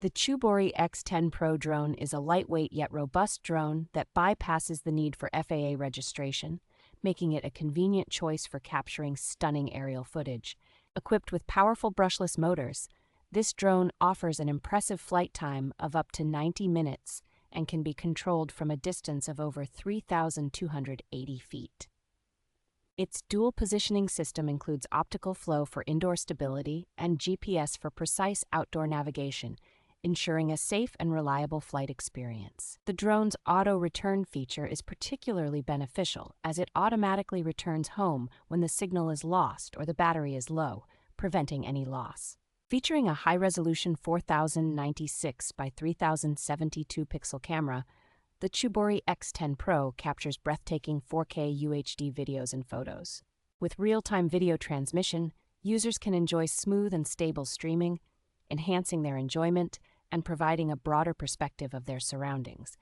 The CHUBORY X10 Pro Drone is a lightweight yet robust drone that bypasses the need for FAA registration, making it a convenient choice for capturing stunning aerial footage. Equipped with powerful brushless motors, this drone offers an impressive flight time of up to 90 minutes and can be controlled from a distance of over 3,280 feet. Its dual positioning system includes optical flow for indoor stability and GPS for precise outdoor navigation, ensuring a safe and reliable flight experience. The drone's auto-return feature is particularly beneficial as it automatically returns home when the signal is lost or the battery is low, preventing any loss. Featuring a high-resolution 4096 by 3072 pixel camera, the CHUBORY X10 Pro captures breathtaking 4K UHD videos and photos. With real-time video transmission, users can enjoy smooth and stable streaming, enhancing their enjoyment and providing a broader perspective of their surroundings.